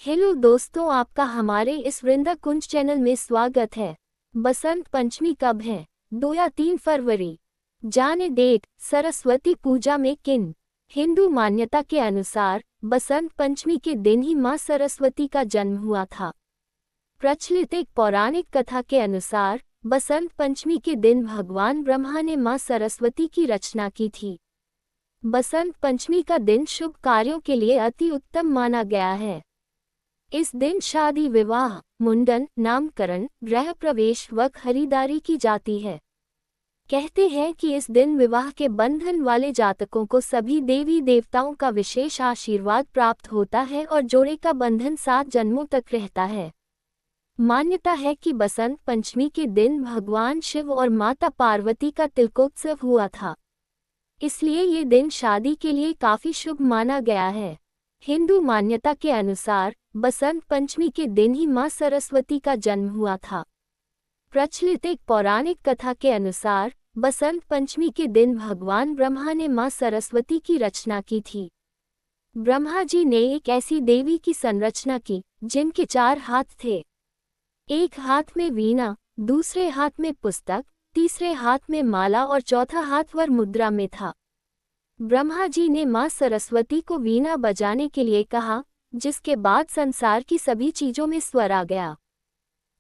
Hello दोस्तों, आपका हमारे इस वृंदा कुंज चैनल में स्वागत है। बसंत पंचमी कब है? 2 या 3 फरवरी। जाने डेट। सरस्वती पूजा में किन हिंदू मान्यता के अनुसार बसंत पंचमी के दिन ही मां सरस्वती का जन्म हुआ था। प्रचलित एक पौराणिक कथा के अनुसार बसंत पंचमी के दिन भगवान ब्रह्मा ने मां सरस्वती की रचना की थी। बसंत पंचमी का दिन शुभ कार्यों के लिए अति उत्तम माना गया है। इस दिन शादी, विवाह, मुंडन, नामकरण, गृह प्रवेश व खरीदारी की जाती है। कहते हैं कि इस दिन विवाह के बंधन वाले जातकों को सभी देवी देवताओं का विशेष आशीर्वाद प्राप्त होता है और जोड़े का बंधन 7 जन्मों तक रहता है। मान्यता है कि बसंत पंचमी के दिन भगवान शिव और माता पार्वती का तिलकोत्सव हुआ था, इसलिए ये दिन शादी के लिए काफी शुभ माना गया है। हिंदू मान्यता के अनुसार बसंत पंचमी के दिन ही मां सरस्वती का जन्म हुआ था। प्रचलित एक पौराणिक कथा के अनुसार बसंत पंचमी के दिन भगवान ब्रह्मा ने मां सरस्वती की रचना की थी। ब्रह्मा जी ने एक ऐसी देवी की संरचना की जिनके 4 हाथ थे। एक हाथ में वीणा, दूसरे हाथ में पुस्तक, तीसरे हाथ में माला और चौथा हाथ वर मुद्रा में था। ब्रह्मा जी ने मां सरस्वती को वीणा बजाने के लिए कहा, जिसके बाद संसार की सभी चीजों में स्वर आ गया।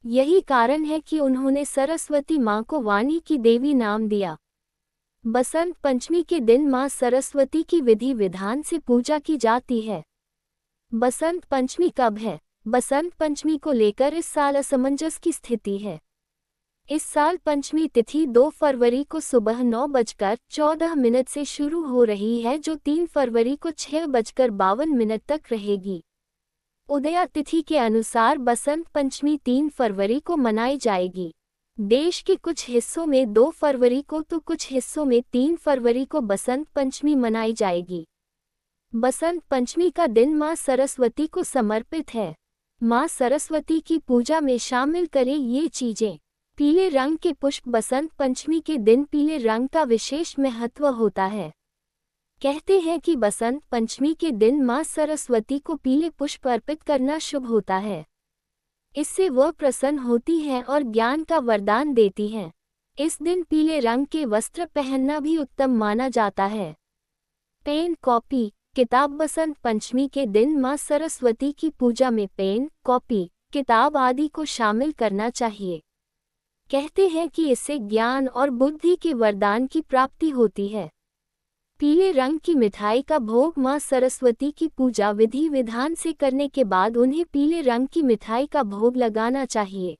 यही कारण है कि उन्होंने सरस्वती मां को वाणी की देवी नाम दिया। बसंत पंचमी के दिन मां सरस्वती की विधि विधान से पूजा की जाती है। बसंत पंचमी कब है? बसंत पंचमी को लेकर इस साल असमंजस की स्थिति है। इस साल पंचमी तिथि 2 फरवरी को सुबह 9:14 से शुरू हो रही है, जो 3 फरवरी को 6:52 तक रहेगी। उदया तिथि के अनुसार बसंत पंचमी 3 फरवरी को मनाई जाएगी। देश के कुछ हिस्सों में 2 फरवरी को तो कुछ हिस्सों में 3 फरवरी को बसंत पंचमी मनाई जाएगी। बसंत पंचमी का दिन मां सरस्वती को समर्पित है। मां सरस्वती की पूजा में शामिल करें ये चीजें। पीले रंग के पुष्प। बसंत पंचमी के दिन पीले रंग का विशेष महत्व होता है। कहते हैं कि बसंत पंचमी के दिन मां सरस्वती को पीले पुष्प अर्पित करना शुभ होता है। इससे वह प्रसन्न होती हैं और ज्ञान का वरदान देती हैं। इस दिन पीले रंग के वस्त्र पहनना भी उत्तम माना जाता है। पेन, कॉपी, किताब। बसंत पंचमी के दिन मां सरस्वती की पूजा में पेन, कॉपी, किताब आदि को शामिल करना चाहिए। कहते हैं कि इससे ज्ञान और बुद्धि के वरदान की प्राप्ति होती है। पीले रंग की मिठाई का भोग मां सरस्वती की पूजा विधि विधान से करने के बाद उन्हें पीले रंग की मिठाई का भोग लगाना चाहिए।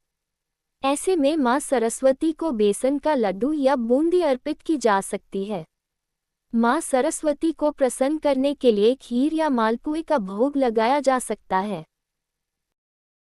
ऐसे में मां सरस्वती को बेसन का लड्डू या बूंदी अर्पित की जा सकती है। मां सरस्वती को प्रसन्न करने के लिए खीर या मालपुए का भोग लगाया जा सकता है।